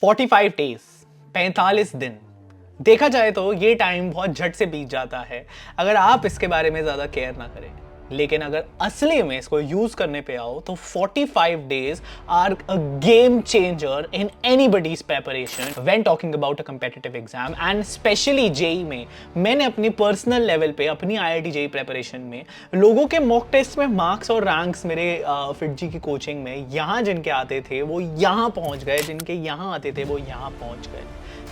45 days, 45 दिन। देखा जाए तो ये टाइम बहुत झट से बीत जाता है अगर आप इसके बारे में ज्यादा केयर ना करें। लेकिन अगर असली में इसको यूज करने पे आओ तो 45 days are a game changer in anybody's preparation when talking about a competitive exam and especially JEE में। मैंने अपनी पर्सनल लेवल पे अपनी आईआईटी जेई प्रिपरेशन में लोगों के मॉक टेस्ट में मार्क्स और रैंक्स मेरे फिटजी की कोचिंग में यहाँ जिनके आते थे वो यहाँ पहुंच गए, जिनके यहाँ आते थे वो यहाँ पहुंच गए।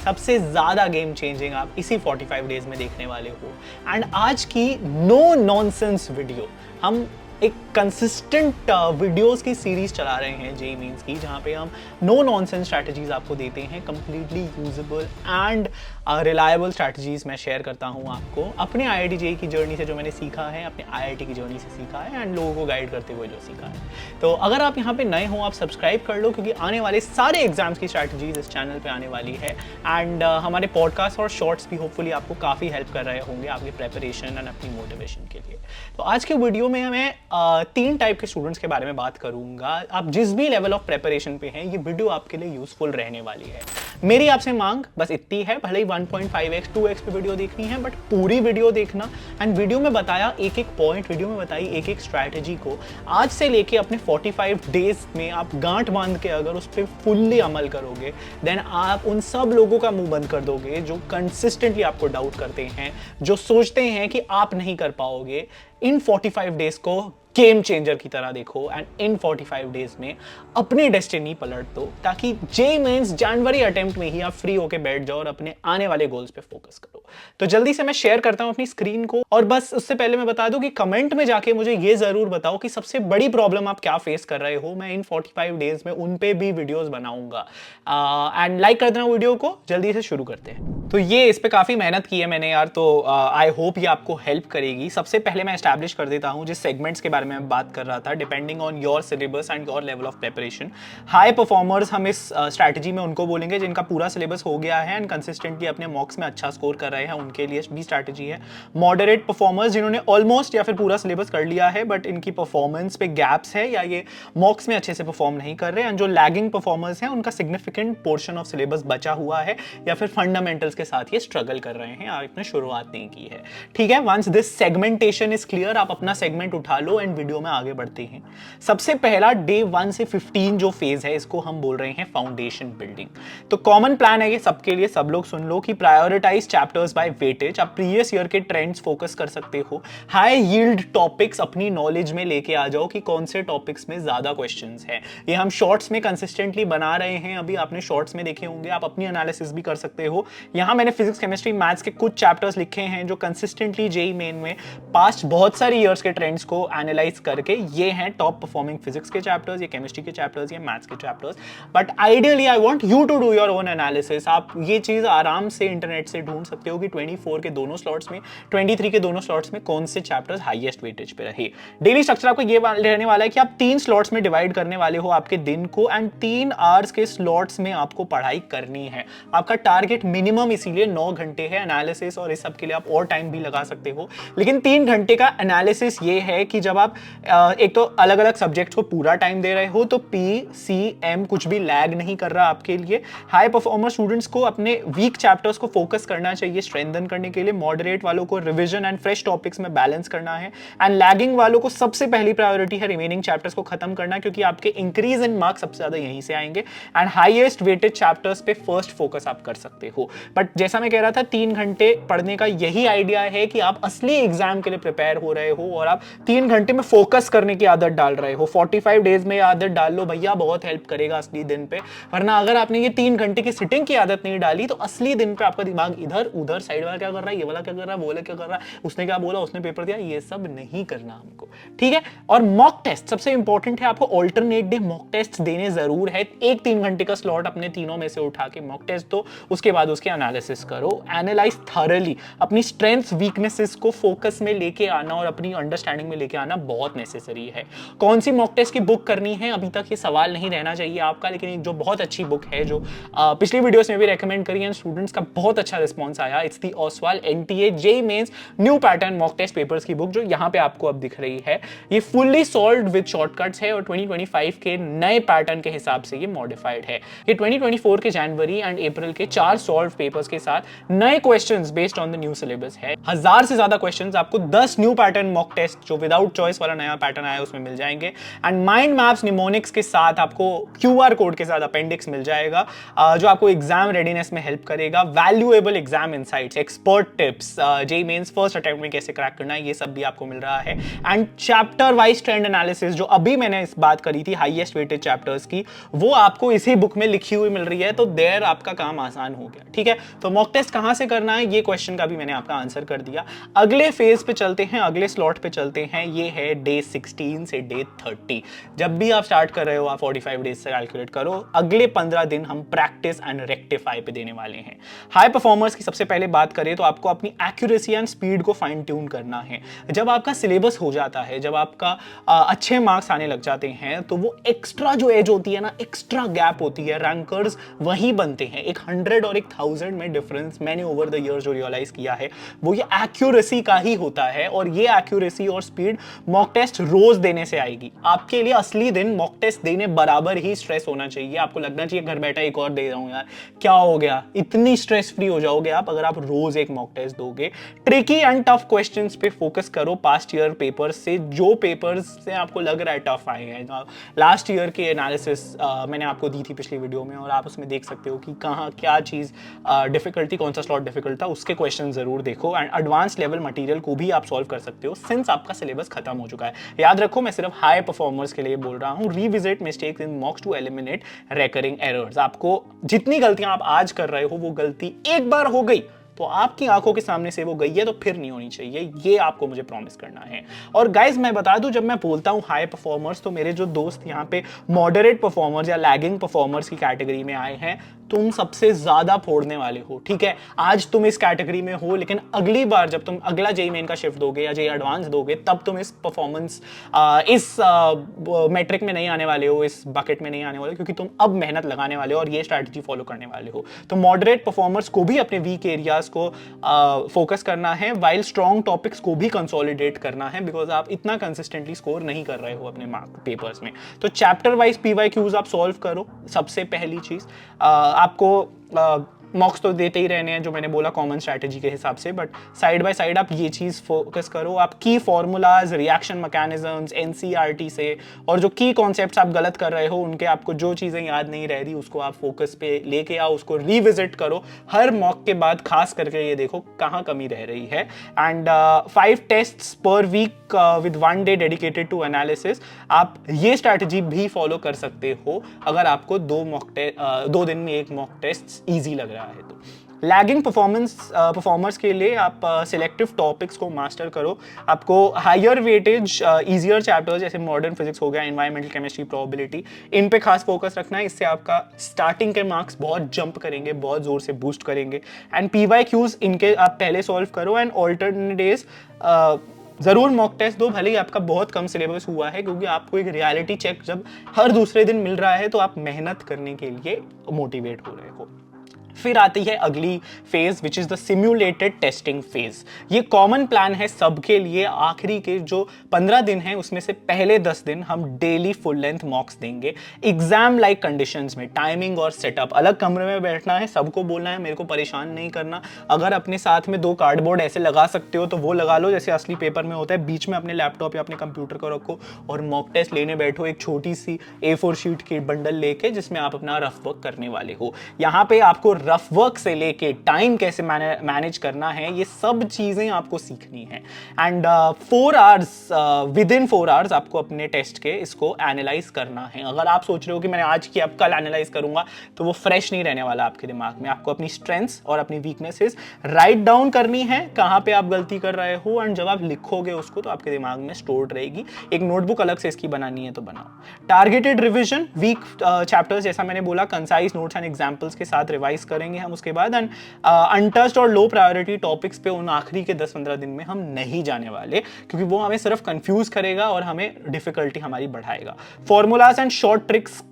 सबसे ज्यादा गेम चेंजिंग आप इसी 45 डेज में देखने वाले हो। एंड आज की नो नॉनसेंस वीडियो, हम एक कंसिस्टेंट वीडियोस की सीरीज चला रहे हैं जेई मींस की, जहां पे हम नो नॉनसेंस स्ट्रैटेजीज आपको देते हैं, completely usable and reliable strategies मैं शेयर करता हूं आपको अपने आईआईटी जेई की जर्नी से, जो मैंने सीखा है, अपने आईआईटी की जर्नी से सीखा है एंड लोगों को गाइड करते हुए जो सीखा है। तो अगर आप यहाँ पे नए हो आप सब्सक्राइब कर लो, क्योंकि आने वाले सारे एग्जाम्स की स्ट्रैटेजीज इस चैनल पे आने वाली है। एंड हमारे पॉडकास्ट और शॉर्ट्स भी होपफुली आपको काफ़ी हेल्प कर रहे होंगे आपके प्रेपरेशन एंड अपनी मोटिवेशन के लिए। तो आज के वीडियो में मैं 3 टाइप के स्टूडेंट्स के बारे में बात करूंगा। आप जिस भी लेवल ऑफ प्रेपरेशन पे हैं, ये वीडियो आपके लिए यूजफुल रहने वाली है। मेरी आपसे मांग बस इतनी है, भले ही 1.5x 2x पे वीडियो देखनी है, बट पूरी वीडियो देखना। एंड वीडियो में बताया एक एक पॉइंट, वीडियो में बताई एक एक स्ट्रैटेजी को आज से लेके अपने 45 डेज में आप गांठ बांध के अगर उस पर फुल्ली अमल करोगे, देन आप उन सब लोगों का मुंह बंद कर दोगे जो कंसिस्टेंटली आपको डाउट करते हैं, जो सोचते हैं कि आप नहीं कर पाओगे। इन 45 डेज को गेम चेंजर की तरह देखो एंड इन 45 डेज में अपनी डेस्टिनी पलट दो, ताकि जेईई मेंस जनवरी अटेम्प्ट में ही आप फ्री होके बैठ जाओ और अपने आने वाले गोल्स पे फोकस करो। तो जल्दी से मैं शेयर करता हूं अपनी स्क्रीन को, और बस उससे पहले मैं बता दूं कि कमेंट में जाके मुझे ये जरूर बताओ कि सबसे बड़ी प्रॉब्लम आप क्या फेस कर रहे हो। मैं इन 45 डेज में उन पे भी वीडियोस बनाऊंगा। एंड लाइक कर देना वीडियो को। जल्दी से शुरू करते हैं। तो ये इस पे काफी मेहनत की है मैंने यार, तो आई होप ये आपको हेल्प करेगी। सबसे पहले मैं एस्टैब्लिश कर देता हूं जिस सेगमेंट्स के बारे में बात कर रहा था, depending on your syllabus and your level of preparation. High performers हम इस स्ट्रैटेजी में उनको बोलेंगे जिनका पूरा सिलेबस हो गया है एंड कंसिस्टेंटली अपने मॉक्स में अच्छा स्कोर कर रहे हैं, उनके लिए भी स्ट्रैटेजी है। मॉडरेट परफॉर्मर्स जिन्होंने ऑलमोस्ट या फिर पूरा सिलेबस कर लिया है बट इनकी परफॉर्मेंस पे गैप्स है या ये मॉक्स में अच्छे से परफॉर्म नहीं कर रहे, एंड जो लैगिंग परफॉर्मर्स हैं उनका सिग्निफिकेंट पोर्शन ऑफ सिलेबस बचा हुआ है या फिर फंडामेंटल्स के साथ ये स्ट्रगल कर रहे हैं, आपने शुरुआत नहीं की है। ठीक है, once this segmentation is clear, आप अपना सेगमेंट उठा लो एंड वीडियो में आगे बढ़ते हैं। सबसे पहला डे 1 से 15 जो फेज है, इसको हम बोल रहे हैं फाउंडेशन बिल्डिंग। तो कॉमन प्लान है ये सबके लिए, सब लोग सुन लो कि प्रायोरिटाइज चैप्टर्स बाय वेटेज। आप प्रीवियस ईयर के ट्रेंड्स फोकस कर सकते हो। हाई यील्ड टॉपिक्स अपनी नॉलेज में लेके आ जाओ कि कौन से टॉपिक्स में ज्यादा क्वेश्चंस हैं। ये हम शॉर्ट्स में कंसिस्टेंटली बना रहे हैं, अभी आपने शॉर्ट्स में देखे होंगे, आप अपनी एनालिसिस भी कर सकते हो। यहां मैंने फिजिक्स, केमिस्ट्री, मैथ्स के कुछ चैप्टर्स लिखे हैं जो कंसिस्टेंटली जेईई मेन में पास्ट बहुत सारे ईयर्स के ट्रेंड्स को एनालाइज करके ये हैं टॉप परफॉर्मिंग फिजिक्स के चैप्टर्स, ये केमिस्ट्री के चैप्टर्स, ये मैथ्स के chapters. But ideally I want you to do your own analysis. आप ये चीज आराम से इंटरनेट से ढूंढ सकते हो कि 24 के दोनों स्लॉट्स में, 23 के दोनों स्लॉट्स में कौन से चैप्टर्स हाईएस्ट वेटेज पे रहे। डेली स्ट्रक्चर आपको ये रहने वाला है कि आप 3 स्लॉट्स में डिवाइड करने वाले हो आपके दिन को, एंड 3 आवर्स के स्लॉट्स में आपको पढ़ाई करनी है। आपका टारगेट मिनिमम इसीलिए 9 घंटे है। एनालिसिस और इस सब के लिए आप और टाइम भी लगा सकते हो, लेकिन 3 घंटे का एनालिसिस ये है कि जब आप एक तो अलग अलग सब्जेक्ट्स को पूरा टाइम दे रहे हो तो पी सी एम कुछ भी लैग नहीं कर रहा आपके लिए। हाई परफॉर्मर स्टूडेंट्स को अपने वीक चैप्टर्स को फोकस करना चाहिए स्ट्रेंथन करने के लिए। मॉडरेट वालों को रिवीजन एंड फ्रेश टॉपिक्स में बैलेंस करना है, एंड लैगिंग वालों को सबसे पहली प्रायोरिटी है रिमेनिंग चैप्टर्स को खत्म करना, क्योंकि आपके इंक्रीज इन मार्क्स सबसे ज्यादा यहीं से आएंगे। एंड हाईएस्ट वेटेड चैप्टर्स पे फर्स्ट फोकस आप कर सकते हो। बट जैसा मैं कह रहा था, 3 घंटे पढ़ने का यही आइडिया है कि आप असली एग्जाम के लिए प्रिपेयर हो रहे हो और आप 3 घंटे में फोकस करने की आदत डाल रहे हो। 45 डेज में आदत डाल लो भैया, बहुत हेल्प करेगा असली दिन पे। वरना अगर आपने ये 3 घंटे की सिटिंग की आदत नहीं डाली तो असली दिन पे आपका दिमाग इधर उधर, साइड वाला क्या कर रहा है, ये वाला क्या कर रहा है, वो वाला क्या कर रहा है, उसने क्या बोला, उसने पेपर दिया, ये सब नहीं करना हमको। ठीक है, और मॉक टेस्ट सबसे इंपॉर्टेंट है। आपको ऑल्टरनेट डे मॉक टेस्ट देने जरूर है। एक 3 घंटे का स्लॉट अपने तीनों में से उठा के मॉक टेस्ट दो, उसके बाद उसके एनालिसिस एनालिसिस करो, एनालाइज थॉरली, अपनी स्ट्रेंथ्स वीकनेसेस को फोकस में लेके आना और अपनी अंडरस्टैंडिंग में लेके आना बहुत नेसेसरी है। कौन सी मॉक टेस्ट की बुक करनी है अभी तक ये सवाल नहीं रहना चाहिए आपका, लेकिन एक जो बहुत अच्छी बुक है जो पिछली वीडियोस में भी रेकमेंड करी है, स्टूडेंट्स का बहुत अच्छा रिस्पॉन्स आया, it's the Oswal NTA JEE Mains new pattern mock test papers की बुक, जो यहाँ पे आपको अब दिख रही है। ये फुल्ली सॉल्व्ड विद शॉर्टकट्स है और 2025 के नए पैटर्न के हिसाब से ये मॉडिफाइड है। ये 2024 के जनवरी एंड अप्रैल के 4 सॉल्व पेपर्स के साथ नए questions based on the new syllabus है। 1000 से ज्यादा क्वेश्चंस आपको 10 न्यू पैटर्न मॉक टेस्ट जो विदाउट चॉइस वाला नया पैटर्न आया उसमें मिल जाएंगे, एंड माइंड मैप्स निमोनिक्स के साथ आपको QR कोड के साथ अपेंडिक्स मिल जाएगा जो आपको एग्जाम रेडीनेस में हेल्प करेगा। Valuable exam insights, expert tips, JEE Mains first attempt में कैसे क्रैक करना है, ये सब भी आपको मिल रहा है। And chapter wise trend analysis, जो अभी मैंने इस बात करी थी हाईएस्ट वेटेड चैप्टर्स की, वो आपको इसी बुक में लिखी हुई मिल रही है, तो देयर आपका काम आसान हो गया। ठीक है, तो मॉक टेस्ट कहां से करना है ये क्वेश्चन का भी मैंने आपका आंसर कर दिया। अगले फेज पे चलते हैं, अगले स्लॉट पे चलते हैं, ये है डे 16 से डे 30। जब भी आप स्टार्ट कर रहे हो आप 45 डेज से कैलकुलेट करो, अगले 15 दिन हम प्रैक्टिस एंड रेक्टिफाई पे देने वाले हैं। हाई परफॉर्मर्स की सबसे पहले बात करें तो आपको अपनी एक्यूरेसी एंड स्पीड को फाइन ट्यून करना है। जब आपका सिलेबस हो जाता है, जब आपका अच्छे मार्क्स आने लग जाते हैं, तो वो एक्स्ट्रा जो एज होती है ना, एक्स्ट्रा गैप होती है, रैंकर्स वही बनते हैं। एक 100 और एक 1000 में डिफरेंस मैंने ओवर द ईयर जो रियलाइज किया है वो ये एक्यूरेसी का ही होता है, और ये एक्यूरेसी और स्पीड मॉक टेस्ट रोज देने से आएगी। आपके लिए असली दिन मॉक टेस्ट देने बराबर ही स्ट्रेस होना चाहिए। आपको लगना चाहिए घर बैठा एक और दे रहा हूं यार, क्या हो गया, इतनी स्ट्रेस फ्री हो जाओगे आप अगर आप रोज एक मॉक टेस्ट दोगे। ट्रिकी एंड टफ क्वेश्चंस पे फोकस करो पास्ट ईयर पेपर्स से, जो पेपर्स से आपको लग रहा है टफ आए हैं। लास्ट ईयर की एनालिसिस मैंने आपको दी थी पिछली वीडियो में, और आप उसमें देख सकते हो कि कहाँ क्या चीज डिफिकल्ट थी, कौन सा स्लॉट डिफिकल्ट था, उसके क्वेश्चन जरूर देखो। एंड एडवांस लेवल मटेरियल को भी आप सॉल्व कर सकते हो सिंस आपका सिलेबस खत्म हो चुका है। याद रखो मैं सिर्फ हाई परफॉर्मर्स के लिए बोल रहा हूं। Revisit mistakes in mocks to eliminate recurring errors. आपको जितनी गलतियां आप आज कर रहे हो वो गलती एक बार हो गई तो आपकी आंखों के सामने से वो गई है तो फिर नहीं होनी चाहिए, ये आपको मुझे प्रॉमिस करना है। और गाइज मैं बता दूं, जब मैं बोलता हूं हाई परफॉर्मर्स, तो मेरे जो दोस्त यहाँ पे मॉडरेट परफॉर्मर्स या लैगिंग परफॉर्मर्स की कैटेगरी में आए हैं, तुम सबसे ज्यादा फोड़ने वाले हो। ठीक है, आज तुम इस कैटेगरी में हो, लेकिन अगली बार जब तुम अगला जेईई मेन का शिफ्ट दोगे या जेईई एडवांस दोगे, तब तुम इस परफॉर्मेंस इस मैट्रिक में नहीं आने वाले हो, इस बकेट में नहीं आने वाले, क्योंकि तुम अब मेहनत लगाने वाले हो और ये स्ट्रैटेजी फॉलो करने वाले हो। तो मॉडरेट परफॉर्मर्स को भी अपने वीक एरियाज को फोकस करना है, वाइल स्ट्रॉन्ग टॉपिक्स को भी कंसोलिडेट करना है, बिकॉज आप इतना कंसिस्टेंटली स्कोर नहीं कर रहे हो अपने मार्क पेपर्स में। तो चैप्टर वाइज PYQs आप सॉल्व करो, सबसे पहली चीज। आपको मॉक्स तो देते ही रहने हैं जो मैंने बोला कॉमन स्ट्रैटेजी के हिसाब से, बट साइड बाय साइड आप ये चीज़ फोकस करो। आप की फॉर्मूलाज, रिएक्शन मैकेनिज्म्स, NCERT से, और जो की कॉन्सेप्ट्स आप गलत कर रहे हो उनके आपको जो चीज़ें याद नहीं रह रही उसको आप फोकस पे लेके आओ, उसको रिविजिट करो हर मॉक के बाद, खास करके ये देखो कहाँ कमी रह रही है। एंड 5 टेस्ट्स पर week with 1 day dedicated to analysis, आप ये स्ट्रैटेजी भी फॉलो कर सकते हो अगर आपको 2 दिन में एक मॉक टेस्ट ईजी लग रहा है तो। लैगिंग परफॉर्मर्स के लिए आप सिलेक्टिव टॉपिक्स को मास्टर करो। आपको हायर वेटेज इजियर चैप्टर्स जैसे मॉडर्न फिजिक्स हो गया, एनवायरमेंटल केमिस्ट्री, प्रोबेबिलिटी, इन पे खास फोकस रखना है। इससे आपका स्टार्टिंग के मार्क्स बहुत जंप करेंगे, बहुत जोर से बूस्ट करेंगे। एंड PYQs इनके आप पहले सॉल्व करो। एंड ऑल्टरनेट डेज जरूर मॉक टेस्ट दो, भले ही आपका बहुत कम सिलेबस हुआ है, क्योंकि आपको एक रियलिटी चेक जब हर दूसरे दिन मिल रहा है तो आप मेहनत करने के लिए मोटिवेट हो रहे हो। फिर आती है अगली phase which is the simulated testing phase. ये कॉमन प्लान है सबके लिए। आखिरी के जो 15 दिन हैं उसमें से पहले 10 दिन हम डेली फुल लेंथ मॉक्स देंगे एग्जाम लाइक कंडीशंस में। टाइमिंग और सेटअप, अलग कमरे में बैठना है, सबको बोलना है, मेरे को परेशान नहीं करना। अगर अपने साथ में 2 कार्डबोर्ड ऐसे लगा सकते हो तो वो लगा लो जैसे असली पेपर में होता है, बीच में अपने लैपटॉप या अपने कंप्यूटर को रखो और मॉक टेस्ट लेने बैठो एक छोटी सी A4 शीट की बंडल लेके, जिसमें आप अपना रफ वर्क करने वाले हो। यहाँ पे आपको रफ वर्क से लेके टाइम कैसे मैनेज करना है, ये सब चीजें आपको सीखनी है। And 4 hours, with in 4 hours आपको अपने टेस्ट के इसको एनालाइज करना है। अगर आप सोच रहे हो कि मैंने आज की अब कल एनालाइज करूंगा, तो वो फ्रेश नहीं रहने वाला आपके दिमाग में। आपको अपनी स्ट्रेंथ्स और अपनी वीकनेसेस राइट डाउन करनी है, कहां पे आप गलती कर रहे हो, एंड जब आप लिखोगे उसको तो आपके दिमाग में स्टोर्ड रहेगी। एक नोटबुक अलग से इसकी बनानी है तो बनाओ। टारगेटेड रिविजन, वीक चैप्टर्स जैसा मैंने बोला, कंसाइज नोट्स एंड एग्जांपल्स के साथ रिवाइज करो। करेंगे हम उसके बाद। एंड अनटच्ड और लो प्रायोरिटी टॉपिक्स पे उन आखिरी के 10-15 दिन में हम नहीं जाने वाले, क्योंकि वो हमें सिर्फ कंफ्यूज करेगा और हमें डिफिकल्टी हमारी बढ़ाएगा। फॉर्मूलाज एंड शॉर्ट ट्रिक्स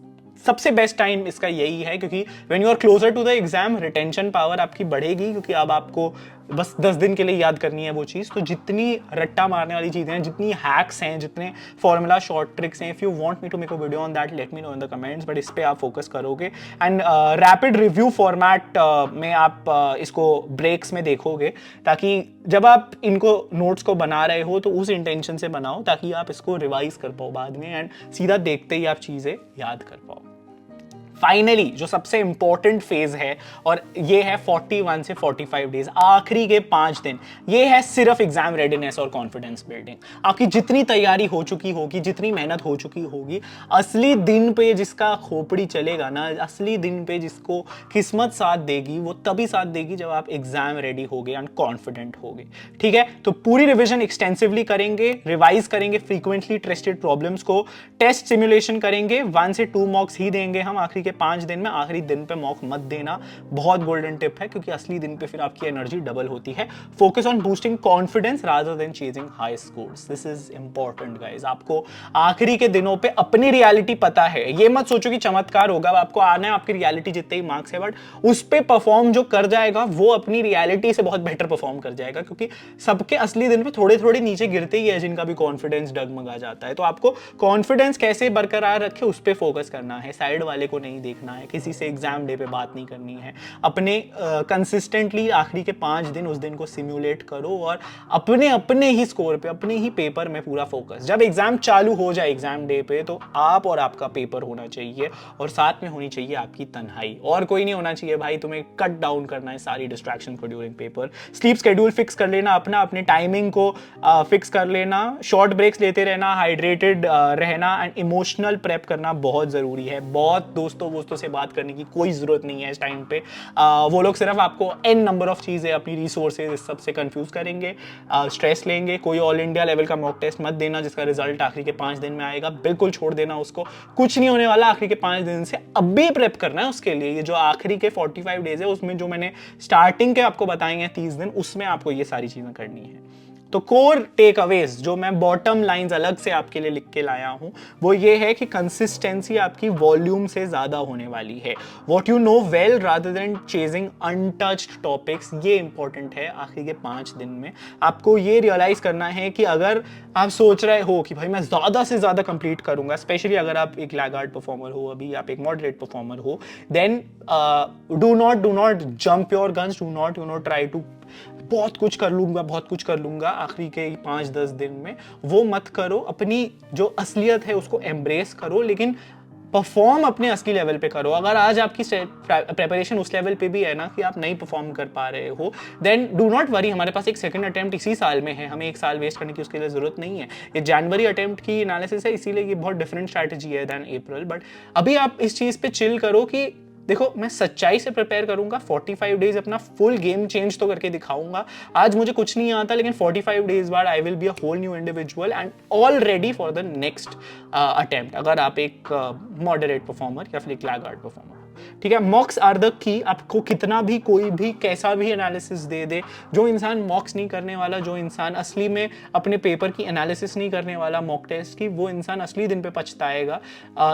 सबसे बेस्ट टाइम इसका यही है, क्योंकि when you are closer to the exam retention power आपकी बढ़ेगी, क्योंकि अब आपको बस 10 दिन के लिए याद करनी है वो चीज़। तो जितनी रट्टा मारने वाली चीज़ें हैं, जितनी हैक्स हैं, जितने फॉर्मूला शॉर्ट ट्रिक्स हैं, if you want me to make a video on that let me know in the comments, but इस पे आप फोकस करोगे। एंड रैपिड रिव्यू फॉर्मेट में आप इसको ब्रेक्स में देखोगे, ताकि जब आप इनको नोट्स को बना रहे हो तो उस इंटेंशन से बनाओ ताकि आप इसको रिवाइज कर पाओ बाद में, एंड सीधा देखते ही आप चीज़ें याद कर पाओ। फाइनली जो सबसे इंपॉर्टेंट फेज है, और ये है 41 से 45 डेज, आखिरी के 5 दिन, ये है सिर्फ एग्जाम रेडीनेस और कॉन्फिडेंस बिल्डिंग। आपकी जितनी तैयारी हो चुकी होगी, जितनी मेहनत हो चुकी होगी, असली दिन पे जिसका खोपड़ी चलेगा ना, असली दिन पे जिसको किस्मत साथ देगी, वो तभी साथ देगी जब आप एग्जाम रेडी होगे एंड कॉन्फिडेंट होगे। ठीक है, तो पूरी रिविजन एक्सटेंसिवली करेंगे, रिवाइज करेंगे फ्रीक्वेंटली टेस्टेड प्रॉब्लम्स को, टेस्ट सिमुलेशन करेंगे, 1 से 2 मॉक्स ही देंगे हम आखिरी 5 दिन में। आखिरी दिन पे मॉक मत देना, बहुत गोल्डन टिप है, क्योंकि असली दिन पे फिर आपकी एनर्जी डबल होती है। Focus on boosting confidence rather than chasing high scores, this is important guys. आपको आखिरी के दिनों पे अपनी रियलिटी पता है, ये मत सोचो कि चमत्कार होगा, आपको आना है आपकी रियलिटी जितने ही मार्क्स है, बट उस पे परफॉर्म जो कर जाएगा वो अपनी रियलिटी से बहुत बेटर परफॉर्म कर जाएगा, क्योंकि सबके असली दिन पे थोड़े थोड़े नीचे गिरते ही है जिनका भी कॉन्फिडेंस डगमगा जाता है। तो आपको कॉन्फिडेंस कैसे बरकरार रखे उस पे फोकस करना है, साइड वाले को नहीं देखना है, किसी से एग्जाम डे पे बात नहीं करनी है। अपने कंसिस्टेंटली आखिरी के 5 दिन उस दिन को सिमुलेट करो, और अपने अपने ही स्कोर पे, अपने ही पेपर में पूरा फोकस। जब एग्जाम चालू हो जाए एग्जाम डे पे, तो आप और आपका पेपर होना चाहिए, और साथ में होनी चाहिए आपकी तन्हाई, और कोई नहीं होना चाहिए भाई। तुम्हें कट डाउन करना है सारी डिस्ट्रैक्शन को during paper. Sleep schedule fix कर लेना अपना, अपने टाइमिंग को फिक्स कर लेना, शॉर्ट ब्रेक्स लेते रहना, हाइड्रेटेड रहना, एंड इमोशनल प्रेप करना बहुत जरूरी है। बहुत दोस्तों से बात करने की कोई जरूरत नहीं है इस टाइम पे। वो लोग सिर्फ आपको एन नंबर ऑफ चीजें, अपनी रिसोर्सेज, इस सब से कंफ्यूज करेंगे, स्ट्रेस लेंगे। कोई ऑल इंडिया लेवल का मॉक टेस्ट मत देना जिसका रिजल्ट आखिरी के 5 दिन में आएगा, बिल्कुल छोड़ देना उसको, कुछ नहीं होने वाला आखिरी के 5 दिन से। अब भी प्रेप करना है उसके लिए। ये जो आखिरी के 45 डेज है, उसमें जो मैंने स्टार्टिंग के आपको बताएंगे 30 दिन, उसमें आपको ये सारी चीजें करनी है। तो कोर टेक अवेज जो मैं बॉटम लाइंस अलग से आपके लिए लिख के लाया हूं, वो ये है कि कंसिस्टेंसी आपकी वॉल्यूम से ज्यादा होने वाली है। What you know well rather than chasing untouched topics, ये इंपॉर्टेंट है। आखिरी के 5 दिन में आपको ये रियलाइज करना है कि अगर आप सोच रहे हो कि भाई मैं ज्यादा से ज्यादा कंप्लीट करूंगा, स्पेशली अगर आप एक लैगार्ड परफॉर्मर हो, अभी आप एक मॉडरेट परफॉर्मर हो, then do not jump your guns, do not try to बहुत कुछ कर लूंगा आखिरी के 5-10 दिन में। वो मत करो। अपनी जो असलियत है उसको एम्ब्रेस करो, लेकिन परफॉर्म अपने असली लेवल पे करो। अगर आज आपकी प्रेपरेशन उस लेवल पे भी है ना कि आप नहीं परफॉर्म कर पा रहे हो, देन डू नॉट वरी, हमारे पास एक सेकंड अटेम्प्ट इसी साल में है, हमें 1 साल वेस्ट करने की उसके लिए जरूरत नहीं है। ये जनवरी अटेम्प्ट की एनालिसिस है, इसीलिए ये बहुत डिफरेंट स्ट्रैटेजी है देन अप्रैल। बट अभी आप इस चीज पे चिल करो कि देखो मैं सच्चाई से प्रिपेयर करूंगा, 45 डेज अपना फुल गेम चेंज तो करके दिखाऊंगा। आज मुझे कुछ नहीं आता, लेकिन 45 डेज बाद I will be a whole new individual and all ready for the next attempt, अगर आप एक मॉडरेट परफॉर्मर या फिर एक लैगार्ड परफॉर्मर। ठीक है, मॉक्स आर द की। आपको कितना भी कोई भी कैसा भी एनालिसिस दे दे, जो इंसान मॉक्स नहीं करने वाला, जो इंसान असली में अपने पेपर की एनालिसिस नहीं करने वाला मॉक टेस्ट की, वो इंसान असली दिन पे पछताएगा।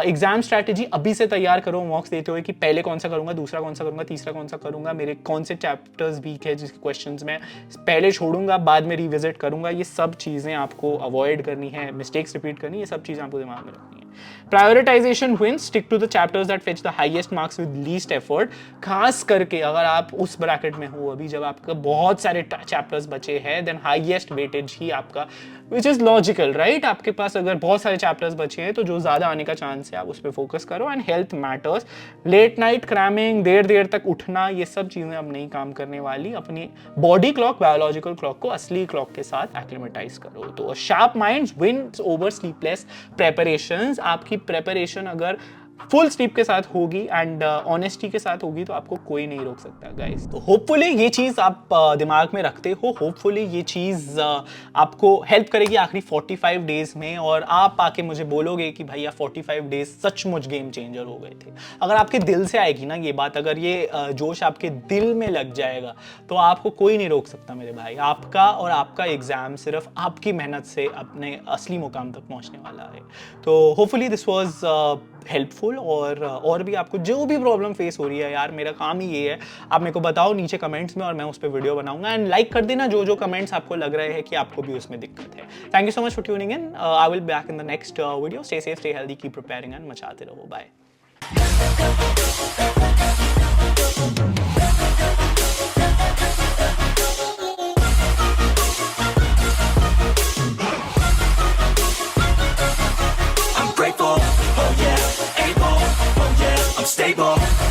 एग्जाम स्ट्रैटेजी अभी से तैयार करो मॉक्स देते हुए कि पहले कौन सा करूंगा, दूसरा कौन सा करूंगा, तीसरा कौन सा करूंगा, मेरे कौन से चैप्टर्स वीक है जिसके क्वेश्चंस मैं पहले छोड़ूंगा, बाद में रिविजिट करूंगा। ये सब चीजें आपको अवॉइड करनी है, मिस्टेक्स रिपीट करनी, ये सब चीजें आपको दिमाग में रखनी है। Prioritization win, stick to the chapters that fetch the highest marks with least effort. खास करके अगर आप उस ब्रैकेट में हो अभी जब आपका बहुत सारे चैप्टर्स बचे हैं, देन हाईएस्ट वेटेज ही आपका, विच इज लॉजिकल राइट। आपके पास अगर बहुत सारे चैप्टर्स बचे हैं तो जो ज्यादा आने का चांस है आप उस पर फोकस करो। And health matters, late night cramming, देर तक उठना, ये सब चीजें अब नहीं काम करने वाली। अपनी बॉडी क्लॉक, बायोलॉजिकल क्लॉक को असली क्लॉक के साथ एक्लिमेटाइज करो। तो sharp minds wins over sleepless preparations. आपकी प्रेपरेशन अगर फुल स्लीप के साथ होगी एंड ऑनेस्टी के साथ होगी, तो आपको कोई नहीं रोक सकता गाइस। तो होपफुली ये चीज़ आप दिमाग में रखते हो, होपफुली ये चीज़ आपको हेल्प करेगी आखिरी 45 डेज में, और आप आके मुझे बोलोगे कि भैया 45 डेज सचमुच गेम चेंजर हो गए थे। अगर आपके दिल से आएगी ना ये बात, अगर ये जोश आपके दिल में लग जाएगा, तो आपको कोई नहीं रोक सकता मेरे भाई। आपका और आपका एग्जाम सिर्फ आपकी मेहनत से अपने असली मुकाम तक पहुंचने वाला है। तो होपफुली दिस वाज हेल्पफुल, और भी आपको जो भी प्रॉब्लम फेस हो रही है, यार मेरा काम ही ये है, आप मेरे को बताओ नीचे कमेंट्स में और मैं उस पर वीडियो बनाऊंगा। एंड लाइक कर देना जो जो कमेंट्स आपको लग रहे हैं कि आपको भी उसमें दिक्कत है। Thank you so much for tuning in. I will back in the next video. Stay safe, stay healthy, keep preparing and मचाते रहो। Bye. Grateful, oh yeah, able, oh yeah, I'm stable.